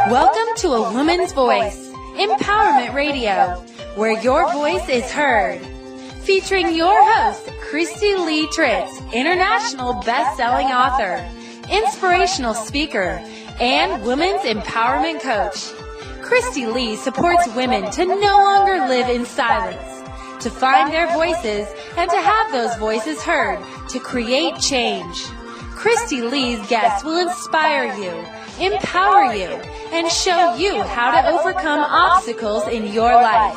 Welcome to A Woman's Voice, Empowerment Radio, where your voice is heard. Featuring your host, Christy Lee Tritz, international best-selling author, inspirational speaker, and women's empowerment coach. Christy Lee supports women to no longer live in silence, to find their voices and to have those voices heard to create change. Christy Lee's guests will inspire you, empower you, and show you how to overcome obstacles in your life.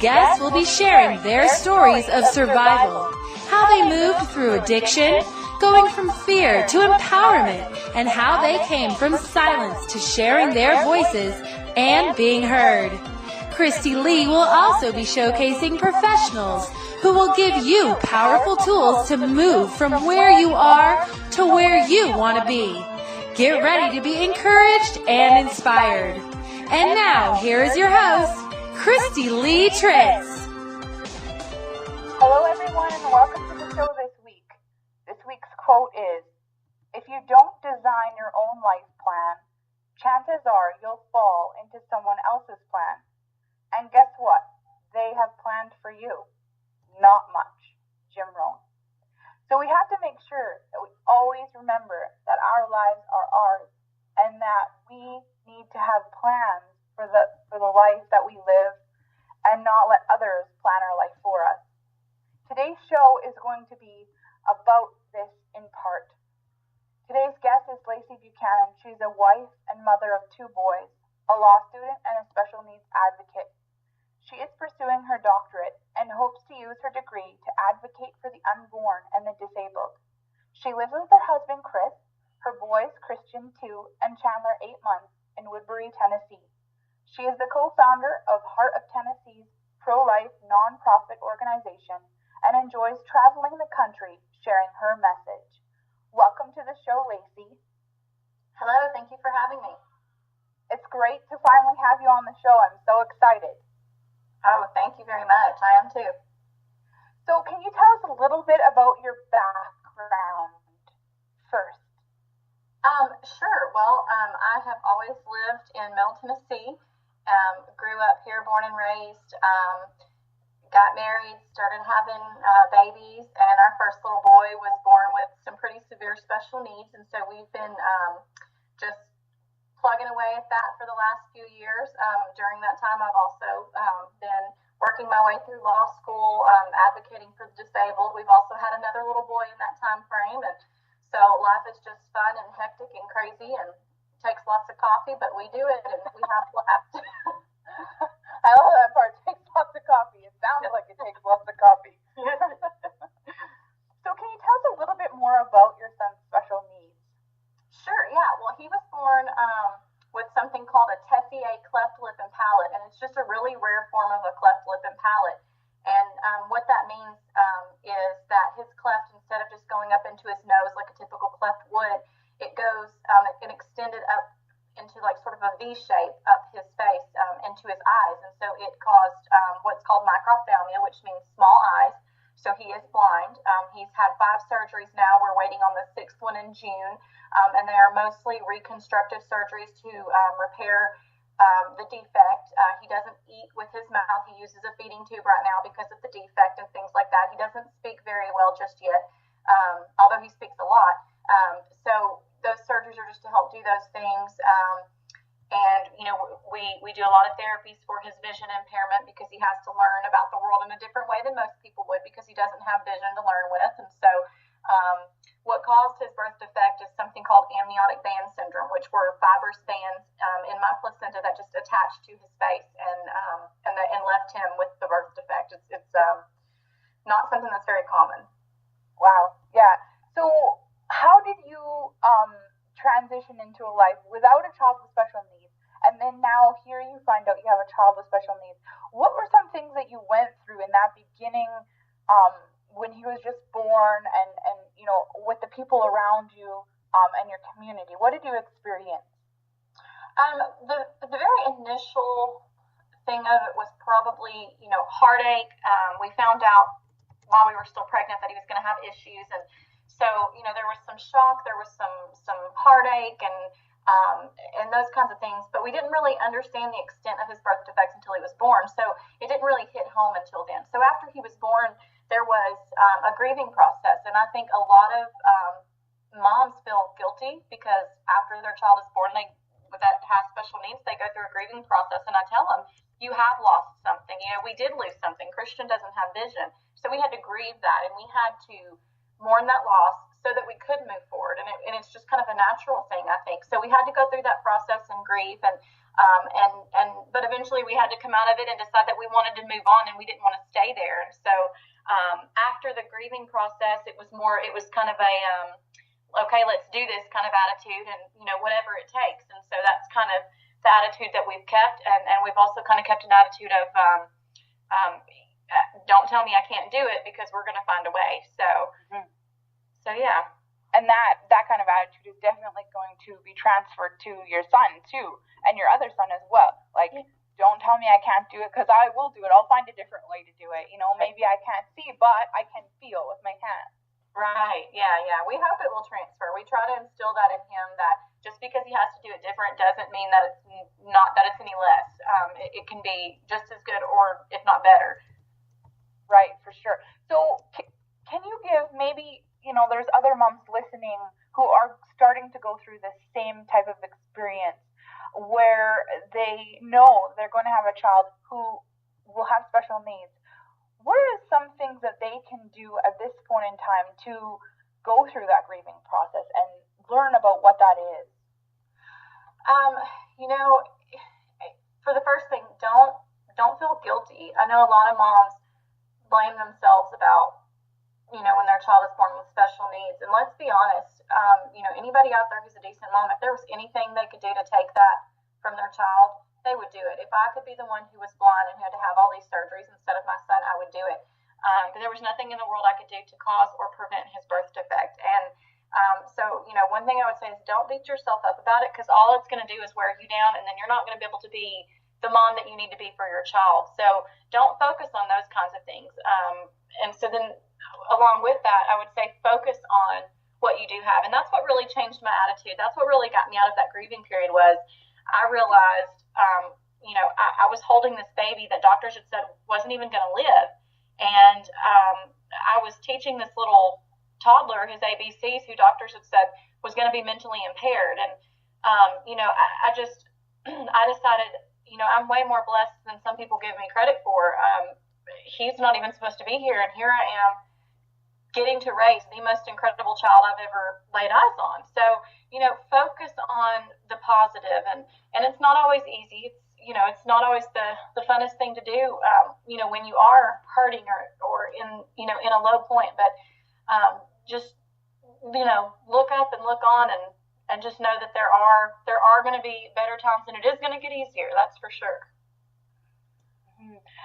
Guests will be sharing their stories of survival, how they moved through addiction, going from fear to empowerment, and how they came from silence to sharing their voices and being heard. Christy Lee will also be showcasing professionals who will give you powerful tools to move from where you are to where you want to be. Get ready to be encouraged and inspired. And now, here is your host, Christy Lee Tritz. Hello, everyone, and welcome to the show this week. This week's quote is, "If you don't design your own life plan, chances are you'll fall into someone else's plan. And guess what? They have planned for you. Not much." Jim Rohn. So we have to make sure that we always remember that our lives are ours and that we need to have plans for the life that we live and not let others plan our life for us. Today's show is going to be about this in part. Today's guest is Lacey Buchanan. She's a wife and mother of 2 boys, a law student, and a special needs advocate. She is pursuing her doctorate and hopes to use her degree to advocate for the unborn and the disabled. She lives with her husband, Chris, her boys, Christian, 2, and Chandler, 8 months, in Woodbury, Tennessee. She is the co-founder of Heart of Tennessee's pro-life nonprofit organization and enjoys traveling the country sharing her message. Welcome to the show, Lacey. Hello, thank you for having me. It's great to finally have you on the show. I'm so excited. Oh, thank you very much. I am too. So can you tell us a little bit about your background first? Sure. Well, I have always lived in Middle Tennessee, grew up here, born and raised, got married, started having babies, and our first little boy was born with some pretty severe special needs, and so we've been just plugging away at that for the last few years. During that time, I've also been working my way through law school, advocating for the disabled. We've also had another little boy in that time frame, and so life is just fun and hectic and crazy and takes lots of coffee, but we do it and we have laughs. I love that part. It takes lots of coffee. It sounds like it takes lots of coffee. So can you tell us a little bit more about your son's special needs? Sure, yeah. Well, he was born with something called a Tessier cleft lip and palate, and it's just a really rare form of a cleft lip and palate. And what that means is that his cleft, instead of just going up into his nose like a typical cleft would, it goes and extended up into like sort of a V shape up his face into his eyes. And so it caused what's called microphthalmia, which means small eyes. So he is blind. He's had 5 surgeries now. We're waiting on the 6th one in June. And they are mostly reconstructive surgeries to repair the defect. He doesn't eat with his mouth. He uses a feeding tube right now because of the defect and things like that. He doesn't speak very well just yet, although he speaks a lot. So those surgeries are just to help do those things. And, you know, we do a lot of therapies for his vision impairment because he has to learn about the world in a different way than most people would because he doesn't have vision to learn with. And so what caused his birth defect is something called amniotic band syndrome, which were fibrous bands in my placenta that just attached to his face and left him with the birth defect. It's not something that's very common. Wow. Yeah. So how did you transition into a life without a child with special needs? And then now here you find out you have a child with special needs. What were some things that you went through in that beginning when he was just born and you know, with the people around you and your community? What did you experience? The very initial thing of it was probably, you know, heartache. We found out while we were still pregnant that he was going to have issues, and so, you know, there was some shock, there was some heartache, and and those kinds of things. But we didn't really understand the extent of his birth defects until he was born. So it didn't really hit home until then. So after he was born, there was a grieving process. And I think a lot of moms feel guilty because after their child is born, that has special needs, they go through a grieving process. And I tell them, you have lost something. We did lose something. Christian doesn't have vision. So we had to grieve that, and we had to mourn that loss so that we could move forward. And it's just kind of a natural thing, I think. So we had to go through that process and grieve, but eventually we had to come out of it and decide that we wanted to move on and we didn't want to stay there. And so after the grieving process, it was kind of a, okay, let's do this kind of attitude, and whatever it takes. And so that's kind of the attitude that we've kept, and we've also kind of kept an attitude of don't tell me I can't do it, because we're going to find a way. So yeah. And that kind of attitude is definitely going to be transferred to your son too, and your other son as well. Like, don't tell me I can't do it, because I will do it. I'll find a different way to do it. Maybe I can't see, but I can feel with my hands. Right. Yeah. We hope it will transfer. We try to instill that in him, that just because he has to do it different doesn't mean that it's not, that it's any less. It can be just as good, or if not better. Right, for sure. So can you give maybe, there's other moms listening who are starting to go through the same type of experience where they know they're going to have a child who will have special needs. What are some things that they can do at this point in time to go through that grieving process and learn about what that is? For the first thing, don't feel guilty. I know a lot of moms blame themselves about, when their child is born with special needs. And let's be honest, anybody out there who's a decent mom, if there was anything they could do to take that from their child, they would do it. If I could be the one who was blind and had to have all these surgeries instead of my son, I would do it. But there was nothing in the world I could do to cause or prevent his birth defect. And so, one thing I would say is don't beat yourself up about it, because all it's going to do is wear you down, and then you're not going to be able to be the mom that you need to be for your child. So don't focus on those kinds of things. And so then along with that, I would say focus on what you do have. And that's what really changed my attitude. That's what really got me out of that grieving period. Was I realized, I was holding this baby that doctors had said wasn't even going to live. And I was teaching this little toddler his ABCs, who doctors had said was going to be mentally impaired. And, I decided, I'm way more blessed than some people give me credit for. He's not even supposed to be here, and here I am getting to raise the most incredible child I've ever laid eyes on. So, focus on the positive, and it's not always easy. It's not always the funnest thing to do, when you are hurting or in a low point, but just, look up and look on, and just know that there are going to be better times, and it is going to get easier. That's for sure.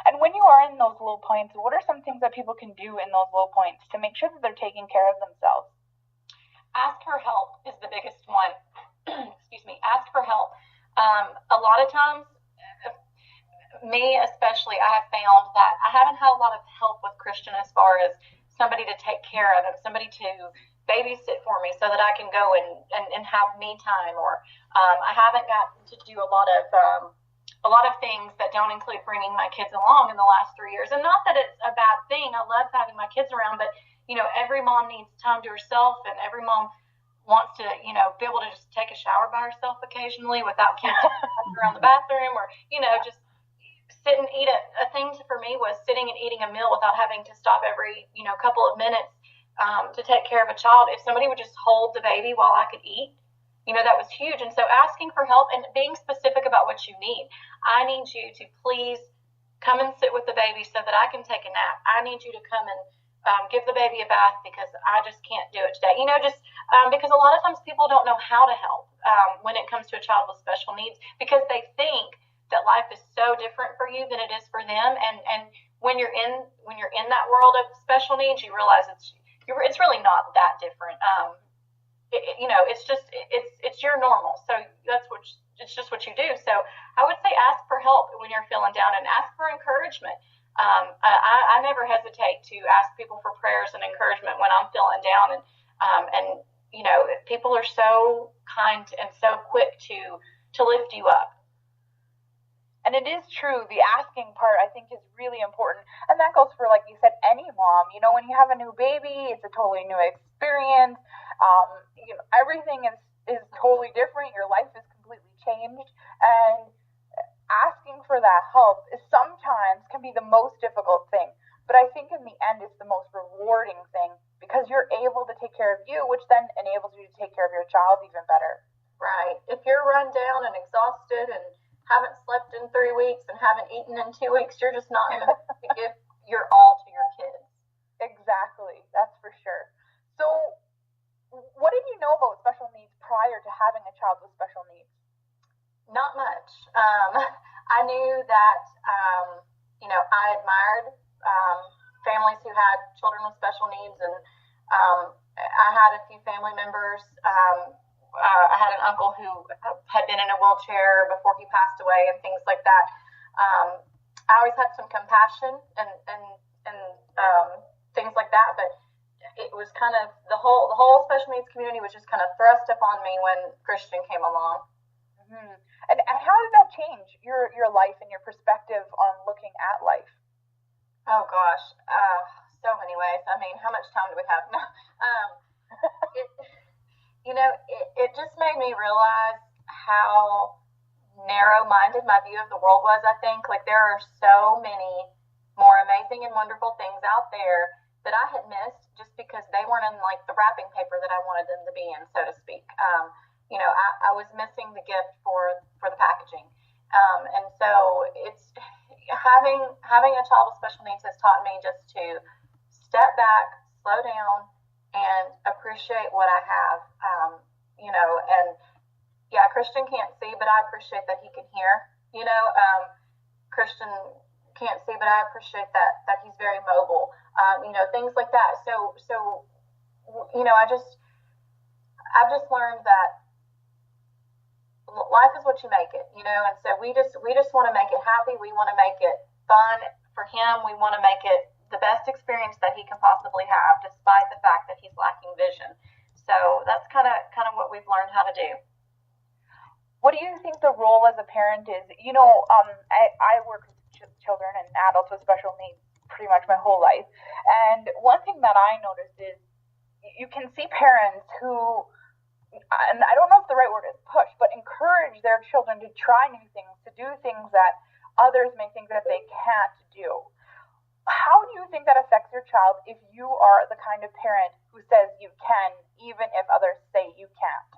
And when you are in those low points, what are some things that people can do in those low points to make sure that they're taking care of themselves? Ask for help is the biggest one. Excuse me. Ask for help. A lot of times, me especially, I have found that I haven't had a lot of help with Christian as far as somebody to take care of him, somebody to babysit for me so that I can go and have me time, or I haven't gotten to do a lot of things that don't include bringing my kids along in the last 3 years. And not that it's a bad thing. I love having my kids around, but every mom needs time to herself, and every mom wants to, be able to just take a shower by herself occasionally without kids around the bathroom, or, just sit and eat a thing for me was sitting and eating a meal without having to stop every, couple of minutes to take care of a child. If somebody would just hold the baby while I could eat, that was huge. And so asking for help and being specific about what you need. I need you to please come and sit with the baby so that I can take a nap. I need you to come and give the baby a bath because I just can't do it today. Because a lot of times people don't know how to help when it comes to a child with special needs, because they think that life is so different for you than it is for them. And when you're in that world of special needs, you realize it's really not that different. It's your normal. So it's just what you do. So I would say ask for help when you're feeling down, and ask for encouragement. I never hesitate to ask people for prayers and encouragement when I'm feeling down, and people are so kind and so quick to lift you up. And it is true. The asking part, I think, is really important. And that goes for, like you said, any mom. When you have a new baby, it's a totally new experience. Everything is totally different. Your life is completely changed. And asking for that help is sometimes can be the most difficult thing. But I think in the end, it's the most rewarding thing because you're able to take care of you, which then enables you to take care of your child even better. Right. If you're run down and exhausted and haven't slept in 3 weeks and haven't eaten in 2 weeks, you're just not going to give your all to your kids. Exactly. That's for sure. So what did you know about special needs prior to having a child with special needs? Not much. I knew that, I admired families who had children with special needs, and I had a few family members. I had an uncle who had been in a wheelchair before he passed away and things like that. I always had some compassion and things like that, but it was kind of the whole special needs community was just kind of thrust upon me when Christian came along. Mm-hmm. And how did that change your life and your perspective on looking at life? Oh gosh, so many ways. I mean, how much time do we have? No. It just made me realize how narrow-minded my view of the world was, I think. Like, there are so many more amazing and wonderful things out there that I had missed just because they weren't in, like, the wrapping paper that I wanted them to be in, so to speak. I was missing the gift for the packaging. And so it's having a child with special needs has taught me just to step back, slow down, and appreciate what I have. And yeah, Christian can't see, but I appreciate that he can hear. Christian can't see, but I appreciate that he's very mobile. Things like that. So I've just learned that life is what you make it, and so we just want to make it happy. We want to make it fun for him. We want to make it the best experience that he can possibly have, despite the fact that he's lacking vision. So that's kind of what we've learned how to do. What do you think the role as a parent is? I work with children and adults with special needs pretty much my whole life. And one thing that I noticed is you can see parents who, and I don't know if the right word is push, but encourage their children to try new things, to do things that others may think that they can't do. How do you think that affects your child if you are the kind of parent who says you can, even if others say you can't?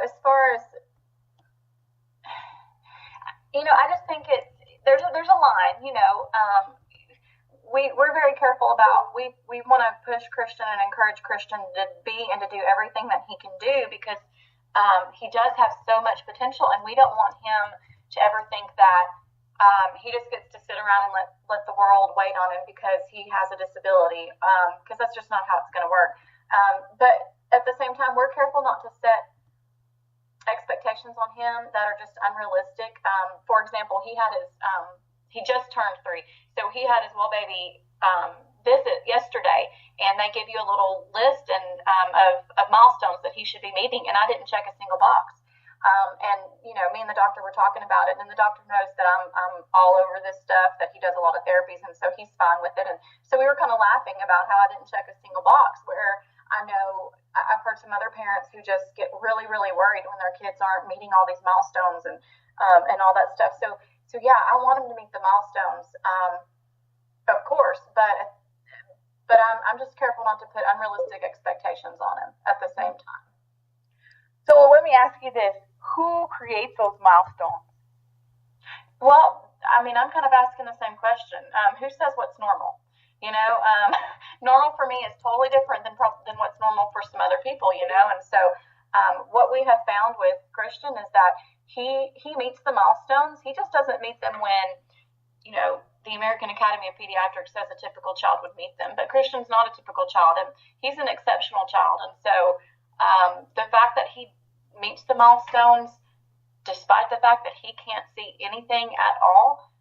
As far as, I just think there's a line, we're very careful about, we want to push Christian and encourage Christian to be and to do everything that he can do because he does have so much potential, and we don't want him to ever think that he just gets to sit around and let the world wait on him because he has a disability, because that's just not how it's going to work. But at the same time, we're careful not to set expectations on him that are just unrealistic. For example, he just turned 3, so he had his well baby visit yesterday, and they give you a little list of milestones that he should be meeting, and I didn't check a single box. Me and the doctor were talking about it, and the doctor knows that I'm all over this stuff, that he does a lot of therapies, and so he's fine with it. And so we were kind of laughing about how I didn't check a single box, where I know I've heard some other parents who just get really, really worried when their kids aren't meeting all these milestones and all that stuff. So yeah, I want him to meet the milestones, of course, but I'm just careful not to put unrealistic expectations on him at the same time. So let me ask you this. Who creates those milestones? Well, I'm kind of asking the same question. Who says what's normal? Normal for me is totally different than what's normal for some other people, and so what we have found with Christian is that he meets the milestones. He just doesn't meet them when, the American Academy of Pediatrics says a typical child would meet them, but Christian's not a typical child, and he's an exceptional child, and so the fact that he meets the milestones, despite the fact that he can't see anything at all,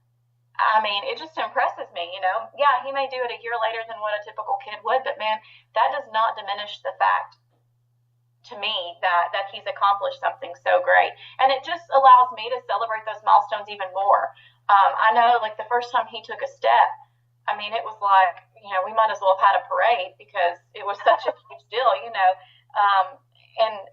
I mean, it just impresses me, you know. Yeah, he may do it a year later than what a typical kid would, but man, that does not diminish the fact to me that he's accomplished something so great, and it just allows me to celebrate those milestones even more. I know, like the first time he took a step, I mean, it was like, you know, we might as well have had a parade because it was such a huge deal, you know. Um,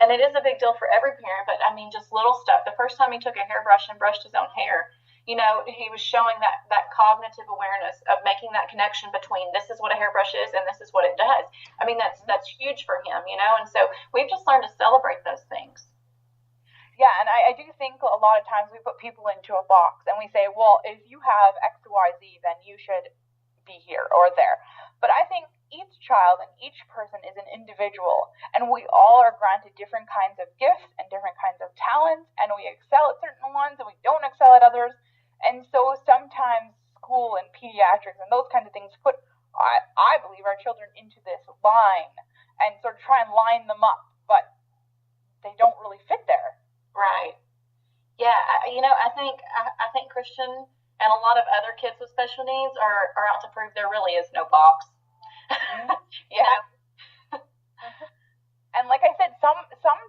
and it is a big deal for every parent, but I mean, just little stuff. The first time he took a hairbrush and brushed his own hair, you know, he was showing that cognitive awareness of making that connection between this is what a hairbrush is and this is what it does. I mean, that's huge for him, you know, and so we've just learned to celebrate those things. Yeah, and I do think a lot of times we put people into a box and we say, well, if you have X, Y, Z, then you should be here or there. But I think each child and each person is an individual, and we all are granted different kinds of gifts and different kinds of talents, and we excel at certain ones and we don't excel at others. And so sometimes school and pediatrics and those kinds of things put, I believe, our children into this line and sort of try and line them up, but they don't really fit there. Right. Yeah. You know, I think Christian and a lot of other kids with special needs are out to prove there really is no box. Mm-hmm. Yeah. And like I said, some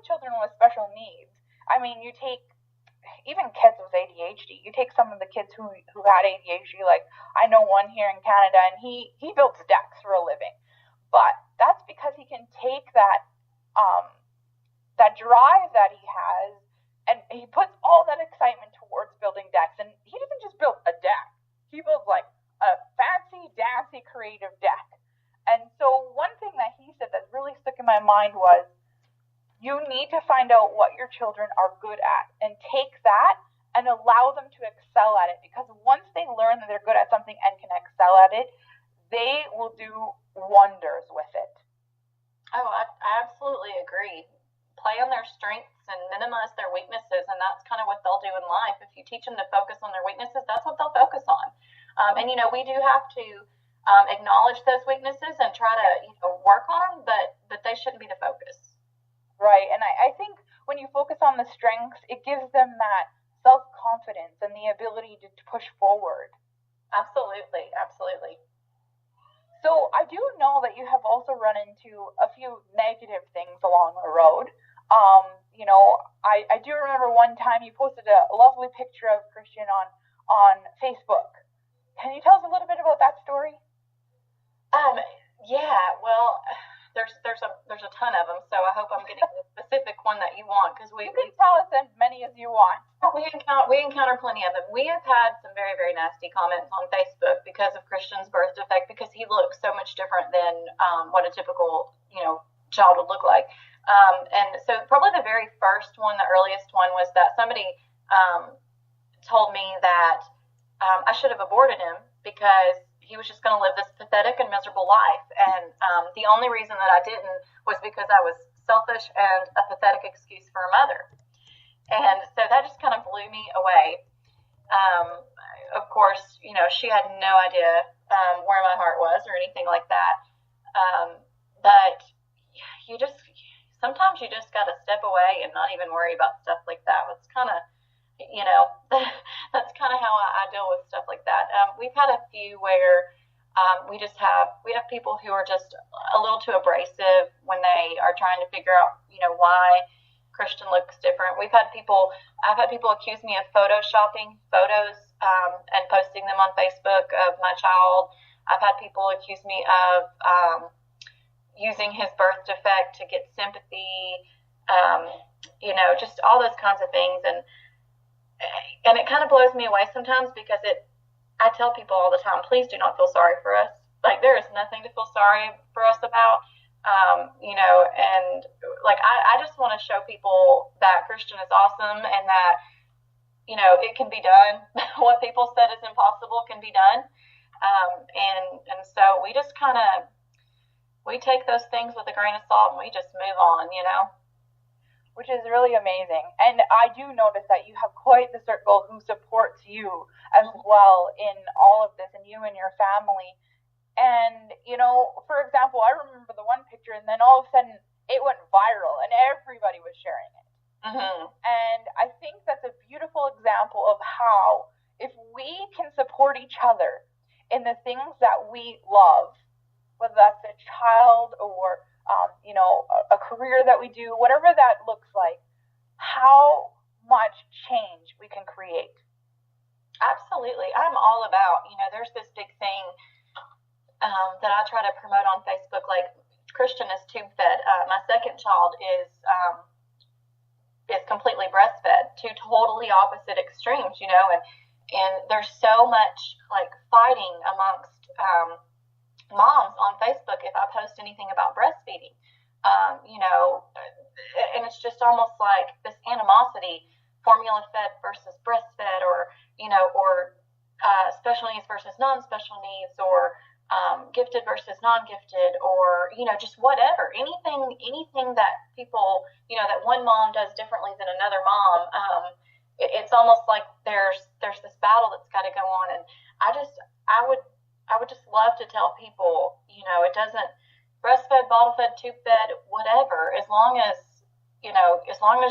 children with special needs, I mean, you take even kids with ADHD. You take some of the kids who had ADHD, like I know one here in Canada, and he builds decks for a living. But that's because he can take that that drive that he has, and he puts all that excitement towards building decks. And he doesn't just build a deck; he builds like a fancy, dancy, creative deck. And so one thing that he said that really stuck in my mind was, you need to find out what your children are good at and take that and allow them to excel at it, because once they learn that they're good at something and can excel at it, they will do wonders with it. Oh, I absolutely agree. Play on their strengths and minimize their weaknesses, and that's kind of what they'll do in life. If you teach them to focus on their weaknesses, that's what they'll focus on. And you know, we do have to acknowledge those weaknesses and try to, you know, work on them, but they shouldn't be the focus. Right, and I think when you focus on the strengths, it gives them that self-confidence and the ability to push forward. Absolutely, absolutely. So I do know that you have also run into a few negative things along the road. You know, I do remember one time you posted a lovely picture of Christian on Facebook. Can you tell us a little bit about that story? Yeah, well, there's a ton of them, so I hope I'm getting the specific one that you want, because you can tell us as many as you want. We encounter plenty of them. We have had some very, very nasty comments on Facebook because of Christian's birth defect, because he looks so much different than what a typical, you know, child would look like. And so probably the very first one, the earliest one, was that somebody told me that I should have aborted him because he was just going to live this pathetic and miserable life. And the only reason that I didn't was because I was selfish and a pathetic excuse for a mother. And so that just kind of blew me away. Of course, you know, she had no idea where my heart was or anything like that. But sometimes you just got to step away and not even worry about stuff like that. It's kind of, you know, that's kind of how I deal with stuff like that. We've had a few where we have people who are just a little too abrasive when they are trying to figure out, you know, why Christian looks different. I've had people accuse me of photoshopping photos and posting them on Facebook of my child. I've had people accuse me of using his birth defect to get sympathy, you know, just all those kinds of things. And it kind of blows me away sometimes, because I tell people all the time, please do not feel sorry for us. Like, there is nothing to feel sorry for us about, you know, and like, I just want to show people that Christian is awesome and that, you know, it can be done. What people said is impossible can be done. And so we just we take those things with a grain of salt and we just move on, you know. Which is really amazing. And I do notice that you have quite the circle who supports you as well in all of this, and you and your family. And, you know, for example, I remember the one picture, and then all of a sudden it went viral and everybody was sharing it. Mm-hmm. And I think that's a beautiful example of how if we can support each other in the things that we love, whether that's a child or a career that we do, whatever that looks like, how much change we can create. Absolutely. I'm all about, there's this big thing that I try to promote on Facebook, like Christian is tube fed. My second child is completely breastfed, two totally opposite extremes, and there's so much like fighting amongst moms on Facebook if I post anything about breastfeeding, and it's just almost like this animosity, formula fed versus breastfed, or special needs versus non-special needs, or gifted versus non-gifted, or just whatever, anything that people, that one mom does differently than another mom. It's almost like there's this battle that's got to go on, and I would just love to tell people, it doesn't, breastfed, bottle fed, tube fed, whatever, as long as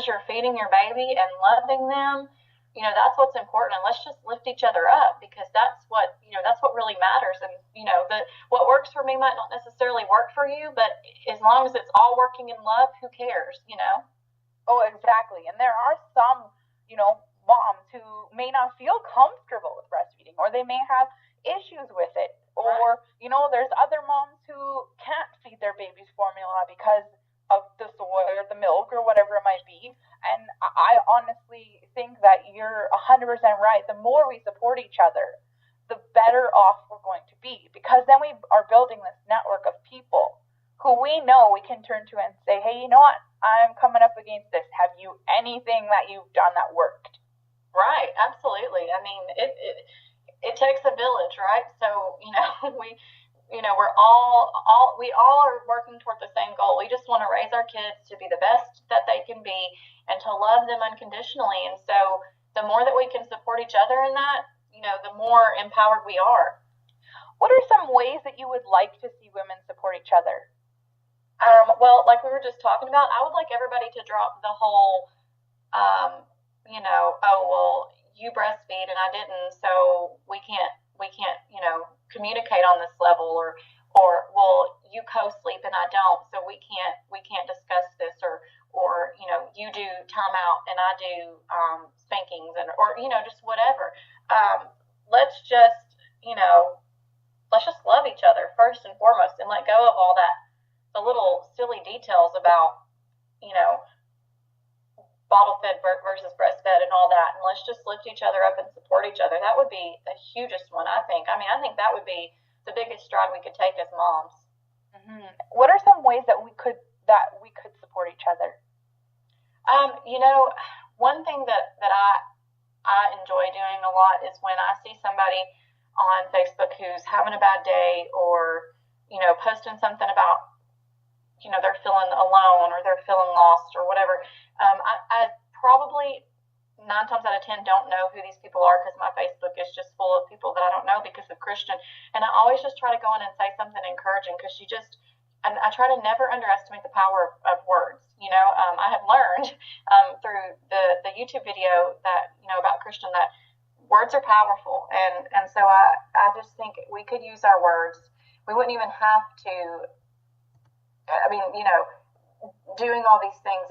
you're feeding your baby and loving them, that's what's important. And let's just lift each other up, because that's what really matters. And, what works for me might not necessarily work for you, but as long as it's all working in love, who cares, Oh, exactly. And there are some, moms who may not feel comfortable with breastfeeding, or they may have issues with it. Or, there's other moms who can't feed their babies formula because of the soy or the milk or whatever it might be. And I honestly think that you're 100% right. The more we support each other, the better off we're going to be, because then we are building this network of people who we know we can turn to and say, hey, you know what? I'm coming up against this. Have you anything that you've done that worked? Right. Absolutely. I mean, it takes a village, right? So, we all are working toward the same goal. We just want to raise our kids to be the best that they can be and to love them unconditionally. And so the more that we can support each other in that, the more empowered we are. What are some ways that you would like to see women support each other? Well, like we were just talking about, I would like everybody to drop the whole, oh, well, you breastfeed and I didn't, so we can't, communicate on this level, or well, you co-sleep and I don't, so we can't discuss this, or you do timeout and I do spankings, and or just whatever. Let's just love each other first and foremost, and let go of all that, the little silly details about bottle fed versus breastfed and all that, and let's just lift each other up and support each other. That would be the hugest one, I think. I think that would be the biggest stride we could take as moms. Mm-hmm. What are some ways that we could support each other? One thing that I enjoy doing a lot is when I see somebody on Facebook who's having a bad day, or posting something about they're feeling alone or they're feeling lost or whatever. I probably 9 times out of 10 don't know who these people are, because my Facebook is just full of people that I don't know because of Christian. And I always just try to go in and say something encouraging, because and I try to never underestimate the power of words. I have learned through the YouTube video that, about Christian, that words are powerful. And so I just think we could use our words. We wouldn't even have to, doing all these things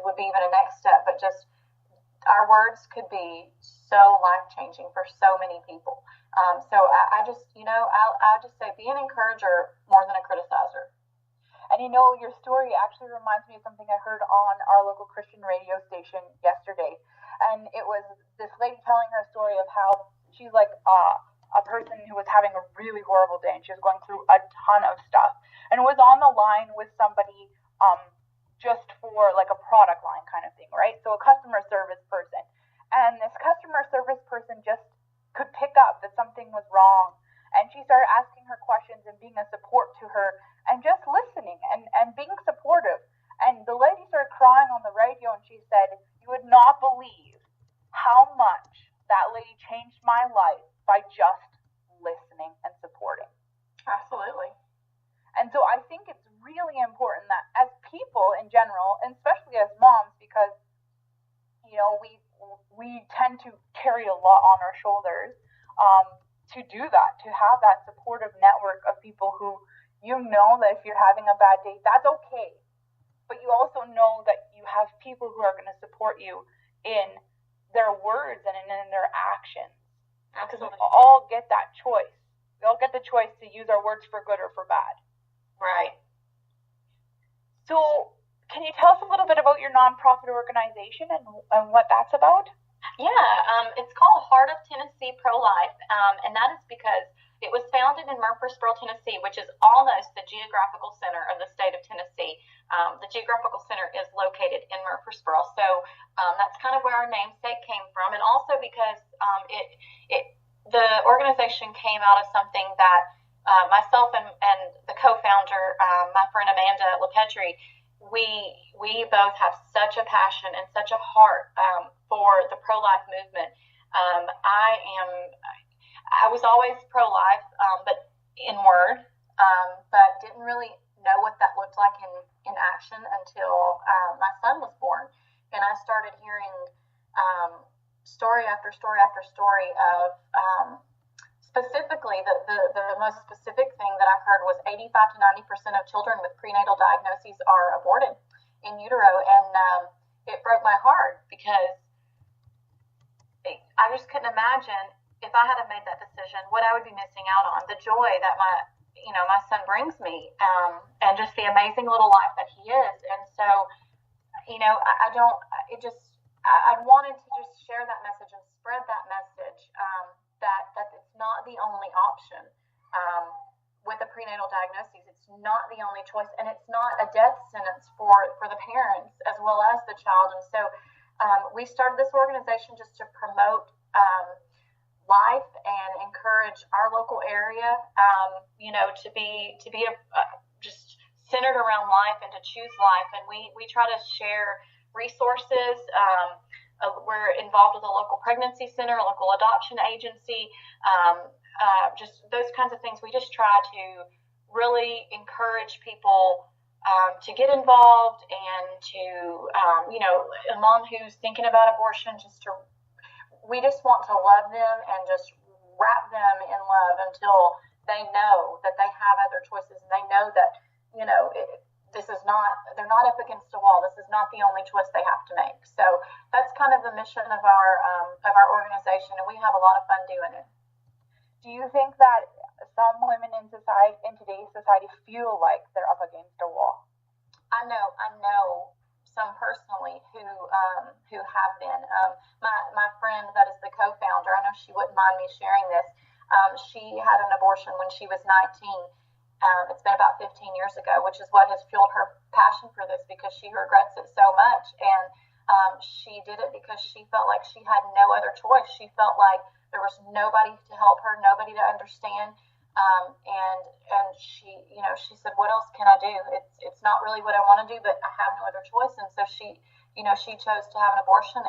would be even a next step, but just our words could be so life-changing for so many people. So I just say be an encourager more than a criticizer. And your story actually reminds me of something I heard on our local Christian radio station yesterday. And it was this lady telling her story of how she's like a person who was having a really horrible day, and she was going through a ton of stuff, and was on the line with somebody just for like a product line kind of thing, right? So a customer service person. And this customer service person just could pick up that something was wrong. And she started asking her questions and being a support to her and just listening and being supportive. And the lady started crying on the radio, and she said, you would not believe how much that lady changed my life by just listening and supporting. Absolutely. And so I think it's really important that as people in general, and especially as moms, because we tend to carry a lot on our shoulders to do that, to have that supportive network of people who that if you're having a bad day, that's okay. But you also know that you have people who are going to support you in their words and in their actions. Because we all get that choice. We all get the choice to use our words for good or for bad. Right. So can you tell us a little bit about your nonprofit organization and what that's about? Yeah, it's called Heart of Tennessee Pro-Life, and that is because it was founded in Murfreesboro, Tennessee, which is almost the geographical center of the state of Tennessee. The geographical center is located in Murfreesboro, so that's kind of where our namesake came from, and also because the organization came out of something that myself and the co-founder, my friend Amanda LePetri, we both have such a passion and such a heart for the pro-life movement. I was always pro-life, but in word, but didn't really know what that looked like in action until my son was born, and I started hearing story after story after story of specifically the most specific thing that I heard was 85 to 90% of children with prenatal diagnoses are aborted in utero, and it broke my heart because I just couldn't imagine if I had made that decision, what I would be missing out on, the joy that my son brings me, and just the amazing little life that he is. And so, I wanted to just share that message and spread that message, that it's not the only option, with a prenatal diagnosis. It's not the only choice, and it's not a death sentence for the parents as well as the child. And so, we started this organization just to promote, life and encourage our local area, to be just centered around life and to choose life. And we try to share resources. We're involved with a local pregnancy center, a local adoption agency, just those kinds of things. We just try to really encourage people to get involved and to, a mom who's thinking about abortion, we just want to love them and just wrap them in love until they know that they have other choices, and they know that, they're not up against a wall. This is not the only choice they have to make. So that's kind of the mission of our organization, and we have a lot of fun doing it. Do you think that some women in today's society feel like they're up against a wall? I know some personally who have been. My friend that is the co-founder, I know she wouldn't mind me sharing this. She had an abortion when she was 19. It's been about 15 years ago, which is what has fueled her passion for this, because she regrets it so much. And she did it because she felt like she had no other choice. She felt like there was nobody to help her, nobody to understand. And she said, what else can I do? It's not really what I want to do, but I have no other choice. And so she chose to have an abortion,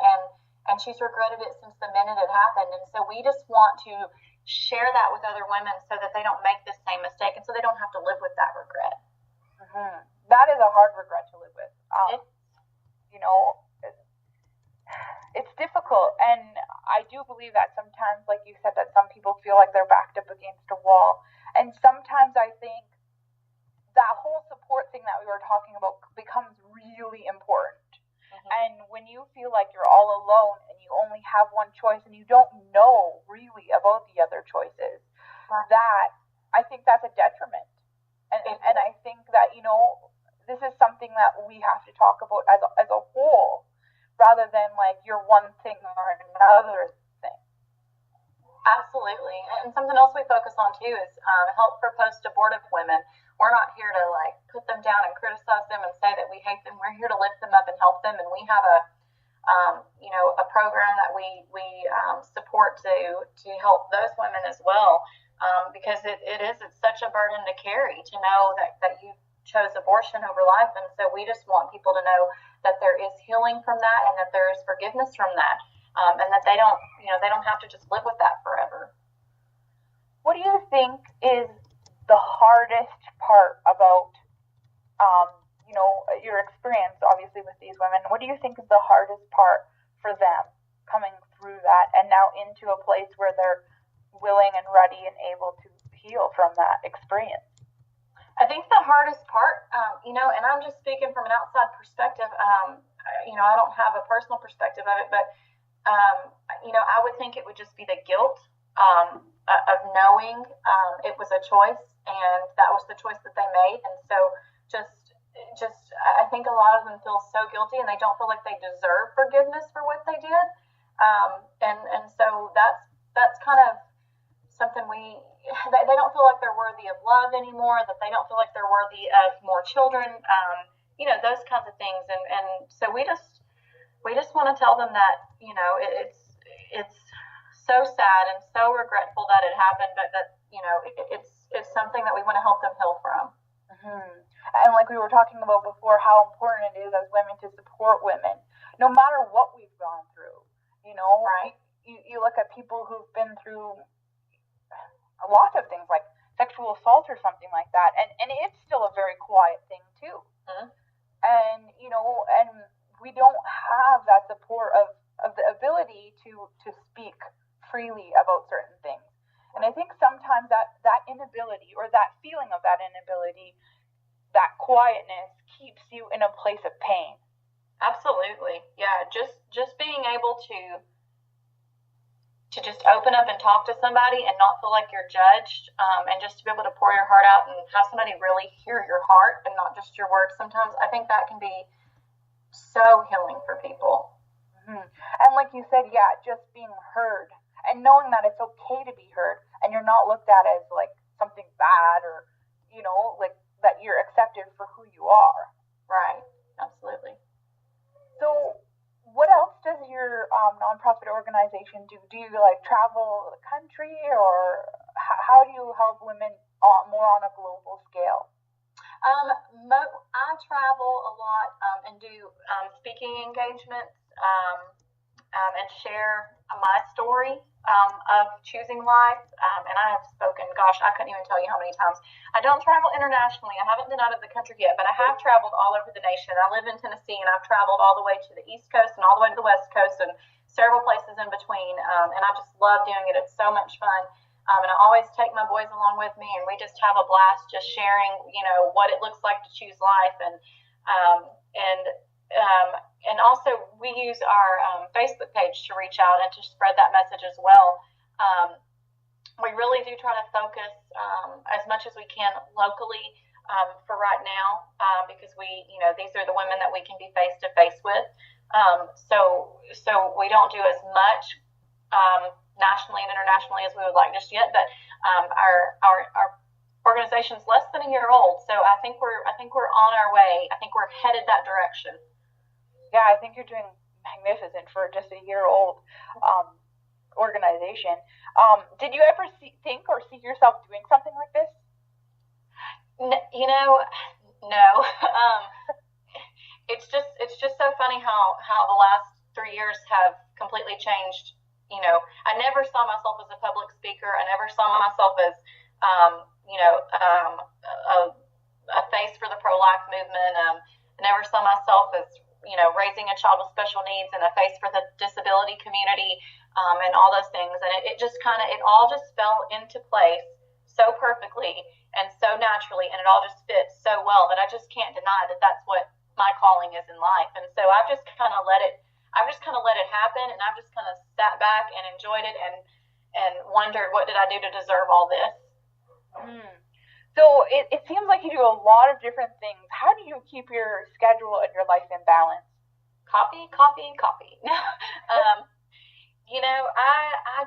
and she's regretted it since the minute it happened. And so we just want to share that with other women so that they don't make the same mistake, and so they don't have to live with that regret. Mm-hmm. That is a hard regret to live with. It's difficult, and I do believe that sometimes, like you said, that some people feel like they're backed up against a wall, and sometimes I think that whole support thing that we were talking about becomes really important. Mm-hmm. And when you feel like you're all alone and you only have one choice and you don't know really about the other choices, that I think that's a detriment. And I think that, this is something that we have to talk about as a whole, rather than like your one thing or another thing. Absolutely. And something else we focus on too is help for post-abortive women. We're not here to put them down and criticize them and say that we hate them. We're here to lift them up and help them. And we have a program that we support to help those women as well, because it's such a burden to carry, to know that you chose abortion over life. And so we just want people to know that there is healing from that, and that there is forgiveness from that, and that they don't have to just live with that forever. What do you think is the hardest part about, your experience, obviously, with these women? What do you think is the hardest part for them that and now into a place where they're willing and ready and able to heal from that experience? I think the hardest part, and I'm just speaking from an outside perspective, I don't have a personal perspective of it, but, I would think it would just be the guilt of knowing it was a choice and that was the choice that they made. And so I think a lot of them feel so guilty and they don't feel like they deserve forgiveness for what they did. And so that's kind of something they don't feel like they're worthy of love anymore, that they don't feel like they're worthy of more children, those kinds of things. And so we just want to tell them that, it's so sad and so regretful that it happened, but that, it's something that we want to help them heal from. Mm-hmm. And like we were talking about before, how important it is as women to support women, no matter what we've gone through, Right. You look at people who've been through a lot of things like sexual assault or something like that, and it's still a very quiet thing too. Mm-hmm. And and we don't have that support of the ability to speak freely about certain things. And I think sometimes that inability, or that feeling of that inability, that quietness, keeps you in a place of pain. Absolutely. Yeah, just being able to just open up and talk to somebody and not feel like you're judged, and just to be able to pour your heart out and have somebody really hear your heart and not just your words sometimes, I think that can be so healing for people. Mm-hmm. And like you said, yeah, just being heard and knowing that it's okay to be heard and you're not looked at as like something bad, or, like that you're accepted for who you are. Right. Absolutely. So what else does your nonprofit organization do? Do you like travel the country, or how do you help women more on a global scale? I travel a lot and do speaking engagements and share my story of choosing life. And I have spoken, gosh, I couldn't even tell you how many times. I don't travel internationally. I haven't been out of the country yet, but I have traveled all over the nation. I live in Tennessee, and I've traveled all the way to the East Coast and all the way to the West Coast and several places in between. And I just love doing it. It's so much fun. And I always take my boys along with me, and we just have a blast just sharing, what it looks like to choose life. And also we use our Facebook page to reach out and to spread that message as well. We really do try to focus as much as we can locally for right now, because these are the women that we can be face to face with. So we don't do as much nationally and internationally as we would like just yet, but our organization's less than a year old, so I think we're on our way. I think we're headed that direction. Yeah, I think you're doing magnificent for just a year old organization. Did you ever think or see yourself doing something like this? No. It's just so funny how the last 3 years have completely changed. I never saw myself as a public speaker. I never saw myself as a face for the pro-life movement. I never saw myself as raising a child with special needs and a face for the disability community, and all those things. And it all just fell into place so perfectly and so naturally, and it all just fits so well that I just can't deny that that's what my calling is in life. And so I've just kind of let it happen, and I've just kind of sat back and enjoyed it and wondered, what did I do to deserve all this? So it seems like you do a lot of different things. How do you keep your schedule and your life in balance? Coffee. I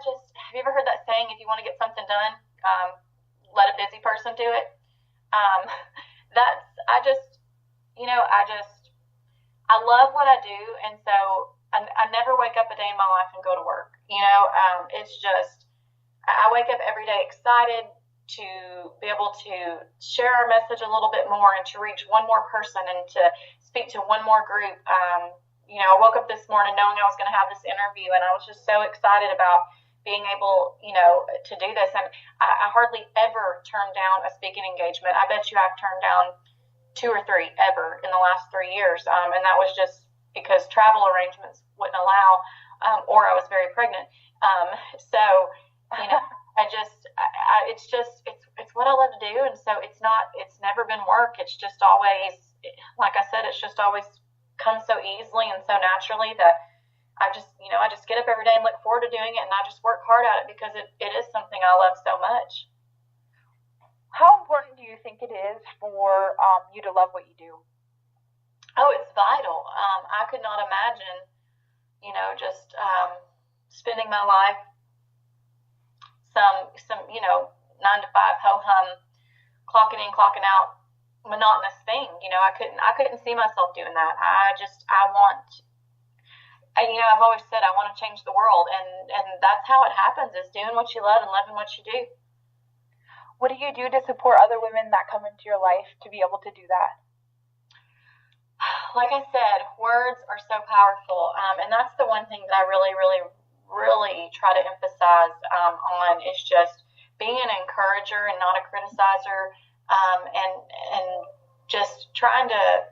just, have you ever heard that saying, if you want to get something done, let a busy person do it? I love what I do, and so I never wake up a day in my life and go to work. It's just, I wake up every day excited to be able to share our message a little bit more and to reach one more person and to speak to one more group. I woke up this morning knowing I was going to have this interview, and I was just so excited about being able, to do this. And I hardly ever turn down a speaking engagement. I bet you I've turned down 2 or 3 ever in the last 3 years. And that was just because travel arrangements wouldn't allow. or I was very pregnant. So, you know, it's what I love to do. And so it's never been work. It's just always, like I said, it's just always come so easily and so naturally that I just get up every day and look forward to doing it. And I just work hard at it because it is something I love so much. How important do you think it is for you to love what you do? Oh, it's vital. I could not imagine, just spending my life some 9 to 5 ho hum, clocking in, clocking out, monotonous thing. I couldn't see myself doing that. I've always said I want to change the world, and that's how it happens, is doing what you love and loving what you do. What do you do to support other women that come into your life to be able to do that? Like I said, words are so powerful, and that's the one thing that I really, really, really try to emphasize on is just being an encourager and not a criticizer, and just trying to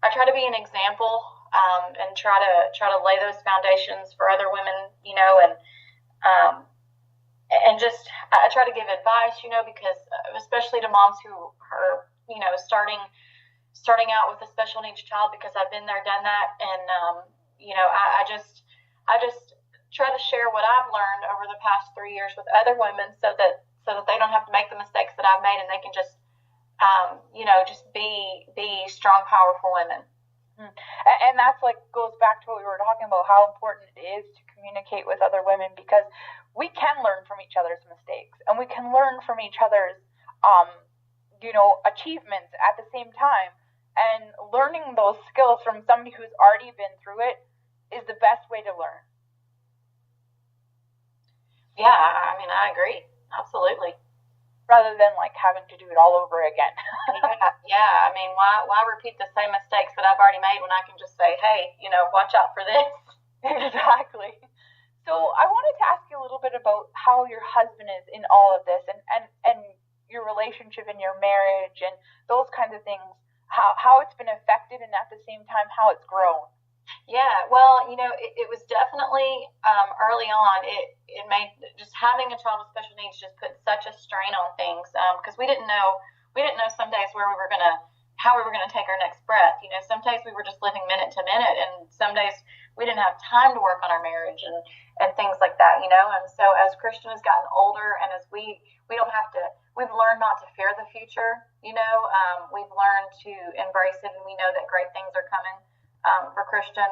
I try to be an example, and try to lay those foundations for other women, and just I try to give advice, because especially to moms who are starting out with a special needs child, because I've been there, done that, and I just try to share what I've learned over the past 3 years with other women, so that they don't have to make the mistakes that I've made, and they can just just be strong, powerful women. And that's goes back to what we were talking about, how important it is to communicate with other women, because we can learn from each other's mistakes, and we can learn from each other's achievements at the same time. And learning those skills from somebody who's already been through it is the best way to learn. Yeah, I agree. Absolutely. Rather than having to do it all over again. Yeah. Why repeat the same mistakes that I've already made when I can just say, hey, watch out for this. Exactly. So I wanted to ask you a little bit about how your husband is in all of this, and your relationship and your marriage and those kinds of things, how it's been affected, and at the same time how it's grown. Yeah, well, it was definitely early on. It made just having a child with special needs just put such a strain on things, because we didn't know some days how we were gonna take our next breath. Some days we were just living minute to minute, and some days we didn't have time to work on our marriage and things like that. And so as Christian has gotten older, and as we don't have to, we've learned not to fear the future. We've learned to embrace it, and we know that great things are coming. For Christian,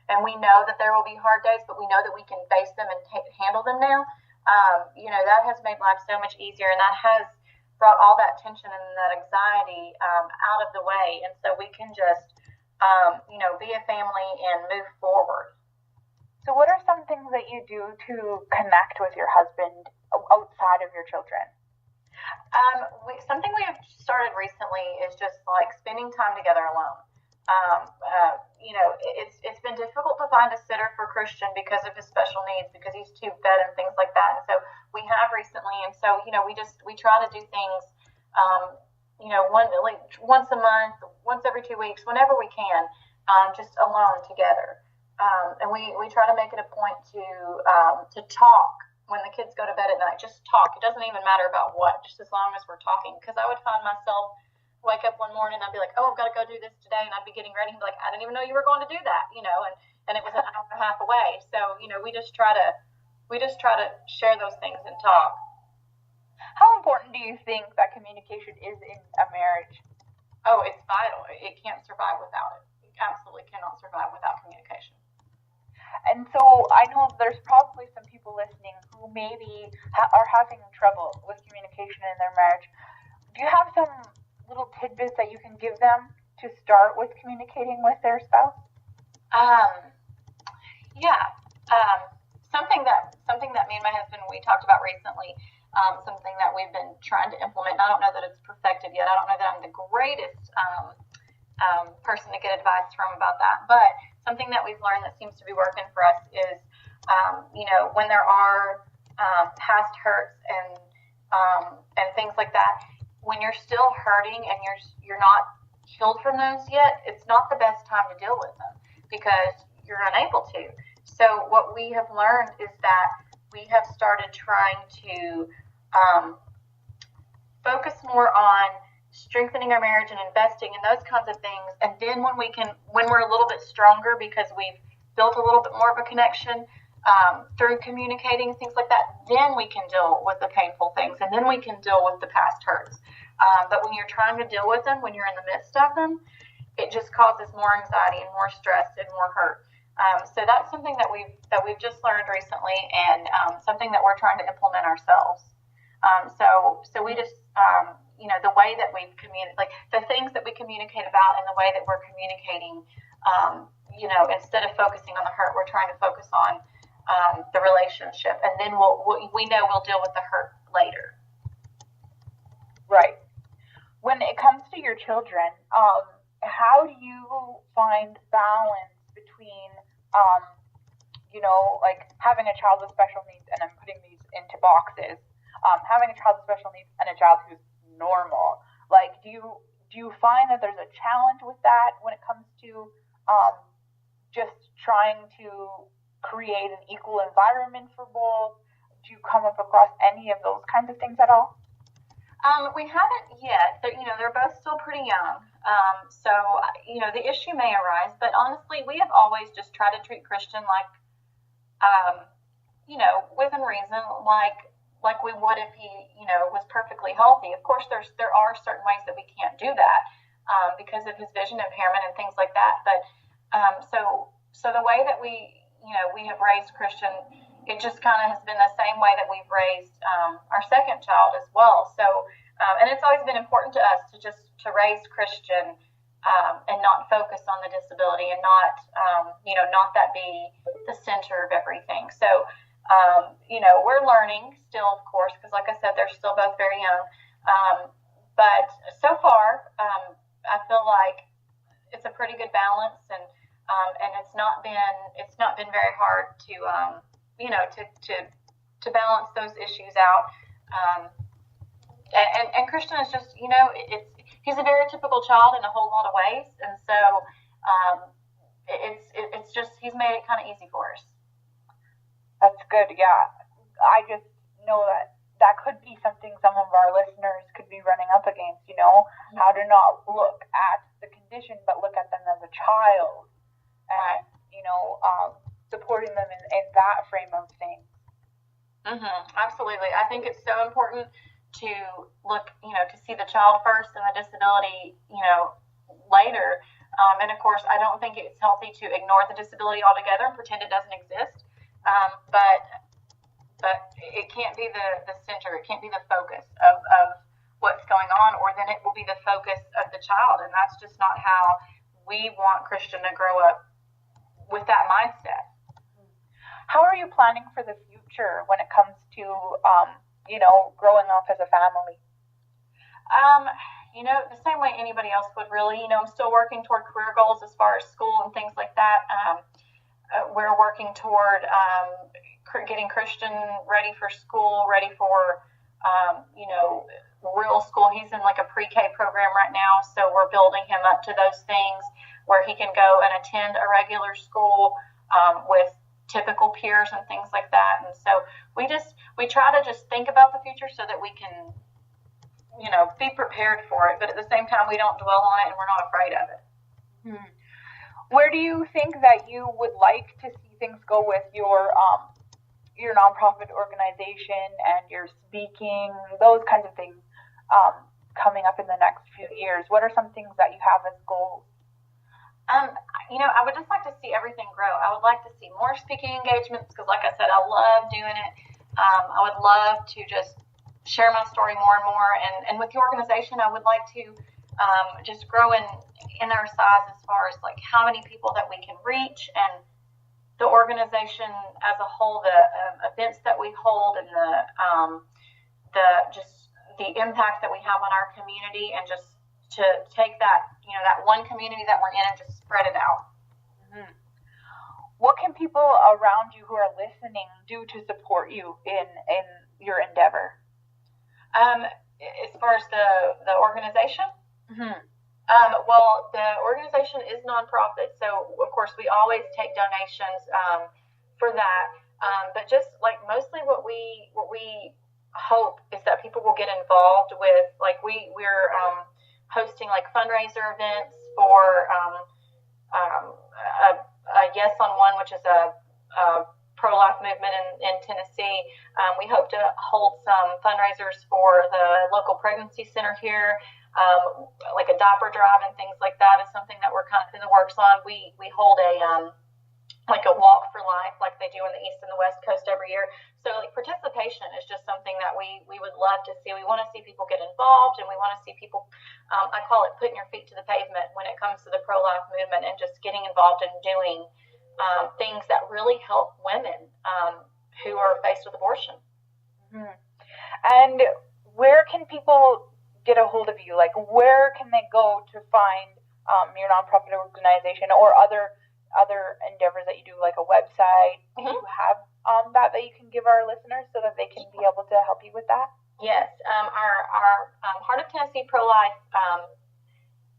and we know that there will be hard days, but we know that we can face them and handle them now. That has made life so much easier, and that has brought all that tension and that anxiety out of the way, and so we can just be a family and move forward. So what are some things that you do to connect with your husband outside of your children? Something we have started recently is just spending time together alone. It's been difficult to find a sitter for Christian because of his special needs, because he's tube fed and things like that. And so we have recently, and so we try to do things, once a month, once every 2 weeks, whenever we can, just alone together. And we try to make it a point to talk when the kids go to bed at night. Just talk. It doesn't even matter about what, just as long as we're talking. Because I would find myself wake up one morning and I'd be like, oh, I've got to go do this today, and I'd be getting ready and be like, I didn't even know you were going to do that, and it was an hour and a half away. So we just try to share those things and talk. How important do you think that communication is in a marriage? Oh, it's vital. It can't survive without it. It absolutely cannot survive without communication. And so I know there's probably some people listening who maybe are having trouble with communication in their marriage. Do you have some little tidbits that you can give them to start with communicating with their spouse? Something that me and my husband, we talked about recently, something that we've been trying to implement. I don't know that it's perfected yet. I don't know that I'm the greatest person to get advice from about that, but something that we've learned that seems to be working for us is, when there are past hurts and things like that, when you're still hurting and you're not healed from those yet, it's not the best time to deal with them, because you're unable to. So what we have learned is that we have started trying to focus more on strengthening our marriage and investing in those kinds of things. And then when we're a little bit stronger because we've built a little bit more of a connection through communicating, things like that, then we can deal with the painful things, and then we can deal with the past hurts. But when you're trying to deal with them, when you're in the midst of them, it just causes more anxiety and more stress and more hurt. So that's something that we've just learned recently, and something that we're trying to implement ourselves. So we just, the way that we communicate, like the things that we communicate about, and the way that we're communicating, instead of focusing on the hurt, we're trying to focus on the relationship, and then we know we'll deal with the hurt later. Right. When it comes to your children, how do you find balance between, like having a child with special needs, and I'm putting these into boxes, having a child with special needs and a child who's normal? Like, do you find that there's a challenge with that when it comes to just trying to create an equal environment for both? Do you come up across any of those kinds of things at all? We haven't yet. They're both still pretty young. So the issue may arise, but honestly, we have always just tried to treat Christian like, within reason, like we would if he, was perfectly healthy. Of course, there are certain ways that we can't do that because of his vision impairment and things like that. But so the way that we have raised Christian, it just kind of has been the same way that we've raised our second child as well. So, and it's always been important to us to raise Christian and not focus on the disability, and not that be the center of everything. So, we're learning still, of course, because like I said, they're still both very young. But so far, I feel like it's a pretty good balance, and it's not been very hard to balance those issues out. And Christian is just, he's a very typical child in a whole lot of ways, and so it's just, he's made it kind of easy for us. That's good. Yeah, I just know that could be something some of our listeners could be running up against. Mm-hmm. How to not look at the condition, but look at them as a child, and supporting them in that frame of things. Mm-hmm. Absolutely. I think it's so important to look, to see the child first and the disability, later. And of course, I don't think it's healthy to ignore the disability altogether and pretend it doesn't exist. But it can't be the center. It can't be the focus of what's going on, or then it will be the focus of the child. And that's just not how we want Christian to grow up with that mindset. How are you planning for the future when it comes to, growing up as a family? The same way anybody else would really. I'm still working toward career goals as far as school and things like that. We're working toward getting Christian ready for school, ready for, real school. He's in like a pre-K program right now, so we're building him up to those things where he can go and attend a regular school with typical peers and things like that. And so we try to just think about the future so that we can, be prepared for it, but at the same time, we don't dwell on it and we're not afraid of it. Hmm. Where do you think that you would like to see things go with your nonprofit organization and your speaking, those kinds of things, coming up in the next few years? What are some things that you have as goals? I would just like to see everything grow. I would like to see more speaking engagements because, like I said, I love doing it. I would love to just share my story more and more. And with the organization, I would like to just grow in our size as far as like how many people that we can reach, and the organization as a whole, the events that we hold, and the impact that we have on our community, and just to take that, that one community that we're in and just spread it out. Mm-hmm. What can people around you who are listening do to support you in your endeavor? As far as the organization? Mm-hmm. Well, the organization is nonprofit, so of course we always take donations for that. But just like mostly what we hope is that people will get involved with, like we're hosting like fundraiser events for a Yes on One, which is a pro-life movement in Tennessee. We hope to hold some fundraisers for the local pregnancy center here, like a diaper drive and things like that is something that we're kind of in the works on. We hold a like a walk for life, like they do on the East and the West Coast every year. So like participation is just something that we would love to see. We want to see people get involved, and we want to see people, I call it putting your feet to the pavement when it comes to the pro-life movement, and just getting involved and doing things that really help women who are faced with abortion. Mm-hmm. And where can people get a hold of you? Like, where can they go to find your nonprofit organization or other endeavors that you do, like a website? Do you have that you can give our listeners so that they can be able to help you with that? Yes. Our Heart of Tennessee Pro-Life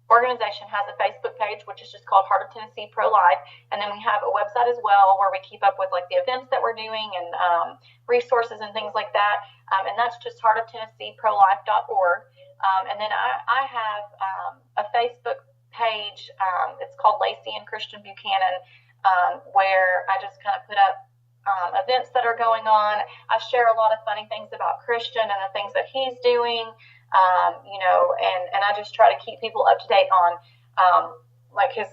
organization has a Facebook page, which is just called Heart of Tennessee Pro-Life. And then we have a website as well where we keep up with like the events that we're doing and resources and things like that. And that's just heartoftennesseeprolife.org. And then I have a Facebook page. It's called Lacey and Christian Buchanan, where I just kind of put up events that are going on. I share a lot of funny things about Christian and the things that he's doing, and I just try to keep people up to date on like his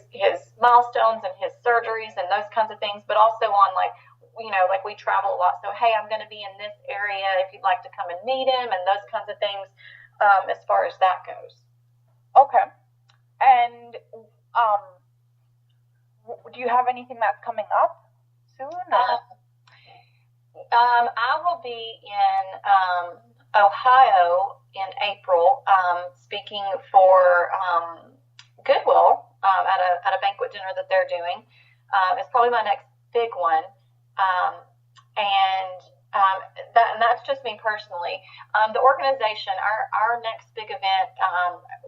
milestones and his surgeries and those kinds of things, but also on like we travel a lot. So, hey, I'm going to be in this area if you'd like to come and meet him, and those kinds of things as far as that goes. Okay. And do you have anything that's coming up soon? I will be in Ohio in April, speaking for Goodwill at a banquet dinner that they're doing. It's probably my next big one, and that's just me personally. The organization, our next big event,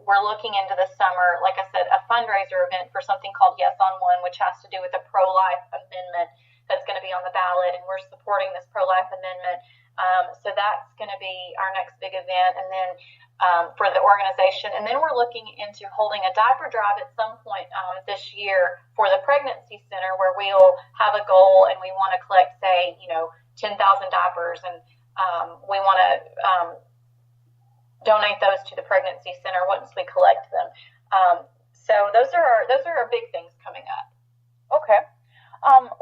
we're looking into the summer, like I said, a fundraiser event for something called Yes on One, which has to do with the pro-life amendment that's going to be on the ballot, and we're supporting this pro-life amendment. So that's going to be our next big event, and then for the organization. And then we're looking into holding a diaper drive at some point this year for the pregnancy center, where we'll have a goal and we want to collect, say, 10,000 diapers, and we want to donate those to the pregnancy center once we collect them. So those are our big things coming up. Okay.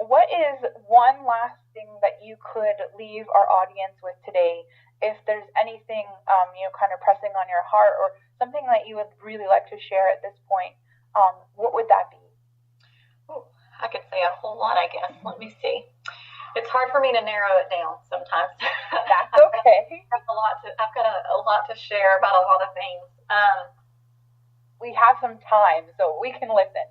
What is one last thing that you could leave our audience with today? If there's anything, kind of pressing on your heart, or something that you would really like to share at this point, what would that be? Ooh, I could say a whole lot, I guess. Let me see. It's hard for me to narrow it down sometimes. That's okay. I've got a lot to share about a lot of things. We have some time, so we can listen.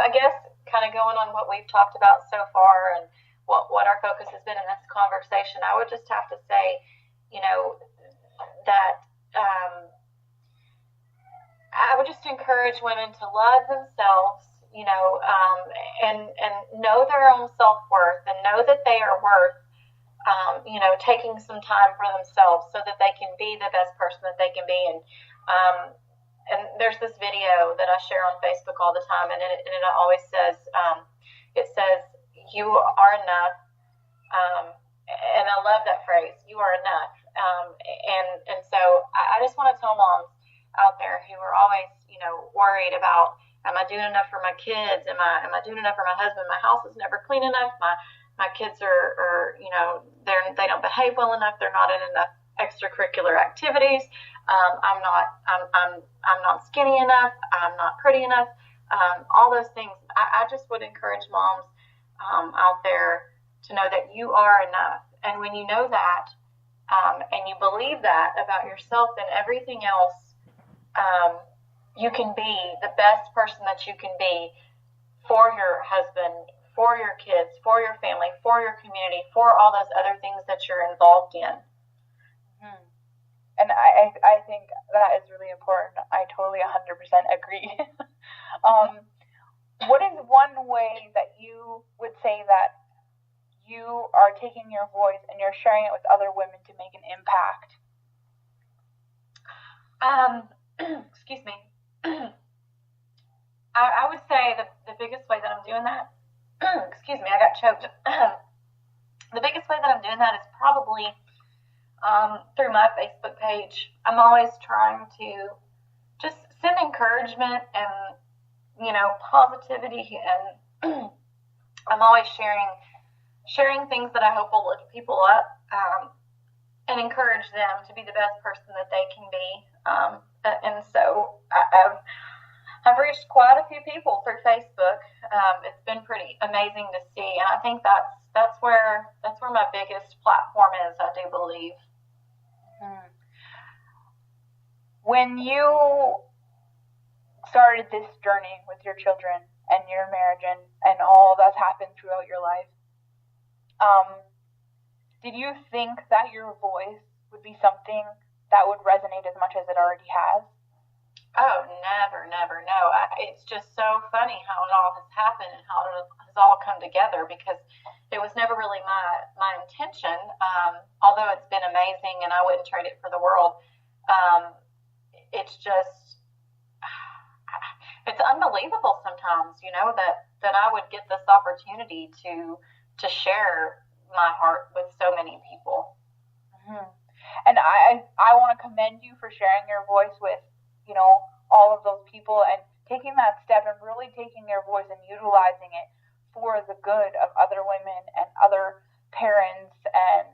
I guess kind of going on what we've talked about so far and what our focus has been in this conversation, I would just have to say, that I would just encourage women to love themselves, and know their own self-worth, and know that they are worth, taking some time for themselves so that they can be the best person that they can be. And there's this video that I share on Facebook all the time, and it always says, you are enough. And I love that phrase, you are enough. And so I just want to tell moms out there who are always, worried about, am I doing enough for my kids? Am I doing enough for my husband? My house is never clean enough. My kids are they don't behave well enough. They're not in enough extracurricular activities. I'm not skinny enough. I'm not pretty enough. All those things. I just would encourage moms out there to know that you are enough. And when you know that, and you believe that about yourself, then everything else, you can be the best person that you can be for your husband, for your kids, for your family, for your community, for all those other things that you're involved in. Mm-hmm. And I think that is really important. I totally 100% agree. What is one way that you would say that you are taking your voice and you're sharing it with other women to make an impact? Excuse me. I would say the biggest way that I'm doing that, excuse me, I got choked. The biggest way that I'm doing that is probably through my Facebook page. I'm always trying to just send encouragement and, positivity, and I'm always sharing things that I hope will lift people up, and encourage them to be the best person that they can be. And so I've reached quite a few people through Facebook. It's been pretty amazing to see, and I think that's where my biggest platform is, I do believe. When you started this journey with your children and your marriage and all that's happened throughout your life, did you think that your voice would be something that would resonate as much as it already has? Oh, never, no. It's just so funny how it all has happened and how it has all come together, because it was never really my intention, although it's been amazing and I wouldn't trade it for the world. It's just, it's unbelievable sometimes, that I would get this opportunity to share my heart with so many people. Mm-hmm. And I want to commend you for sharing your voice with, all of those people and taking that step and really taking your voice and utilizing it for the good of other women and other parents and,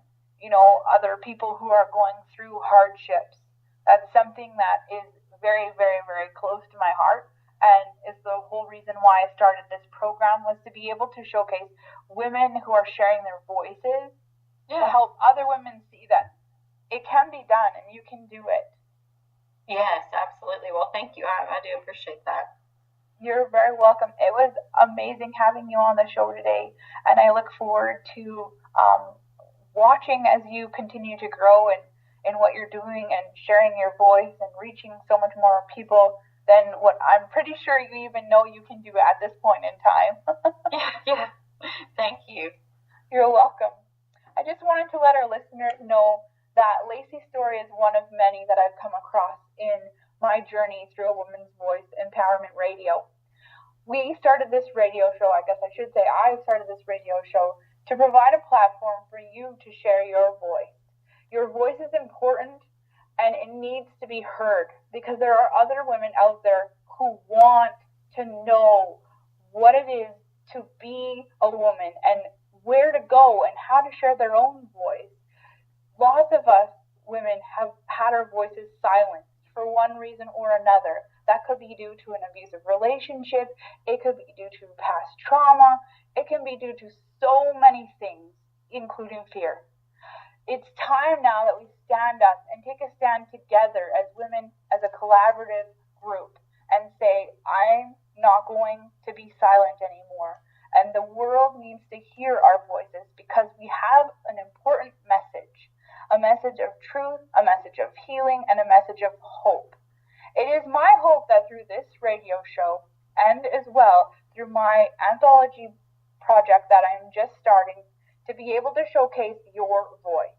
other people who are going through hardships. That's something that is very, very, very close to my heart, and is the whole reason why I started this program, was to be able to showcase women who are sharing their voices to help other women see that it can be done and you can do it. Yes, absolutely. Well, thank you. I do appreciate that. You're very welcome. It was amazing having you on the show today, and I look forward to watching as you continue to grow in what you're doing and sharing your voice and reaching so much more people than what I'm pretty sure you even know you can do at this point in time. Yeah. Thank you. You're welcome. I just wanted to let our listeners know that Lacey's story is one of many that I've come across in my journey through A Woman's Voice Empowerment Radio. We started this radio show, I started this radio show to provide a platform for you to share your voice. Your voice is important and it needs to be heard, because there are other women out there who want to know what it is to be a woman and where to go and how to share their own voice. Lots of us women have had our voices silenced for one reason or another. That could be due to an abusive relationship. It could be due to past trauma. It can be due to so many things, including fear. It's time now that we stand up and take a stand together as women, as a collaborative group, and say, I'm not going to be silent anymore. And the world needs to hear our voices, because we have an important message. A message of truth, a message of healing, and a message of hope. It is my hope that through this radio show, and as well through my anthology project that I'm just starting, to be able to showcase your voice,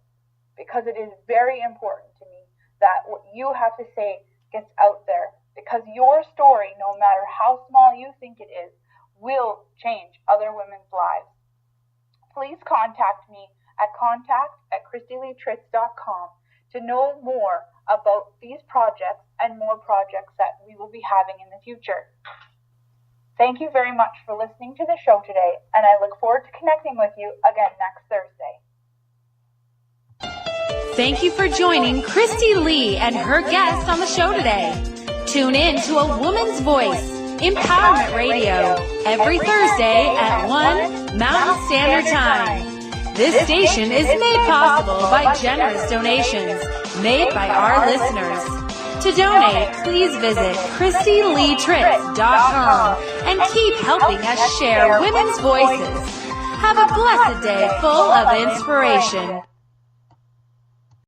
because it is very important to me that what you have to say gets out there, because your story, no matter how small you think it is, will change other women's lives. Please contact me at contact@ChristyLeeTritz.com to know more about these projects and more projects that we will be having in the future. Thank you very much for listening to the show today, and I look forward to connecting with you again next Thursday. Thank you for joining Christy Lee and her guest on the show today. Tune in to A Woman's Voice Empowerment Radio every Thursday at 1 Mountain Standard Time. This station is made possible by generous donations made by our listeners. To donate, please visit ChristyLeeTritz.com and keep helping us share women's voices. Have a blessed day full of inspiration.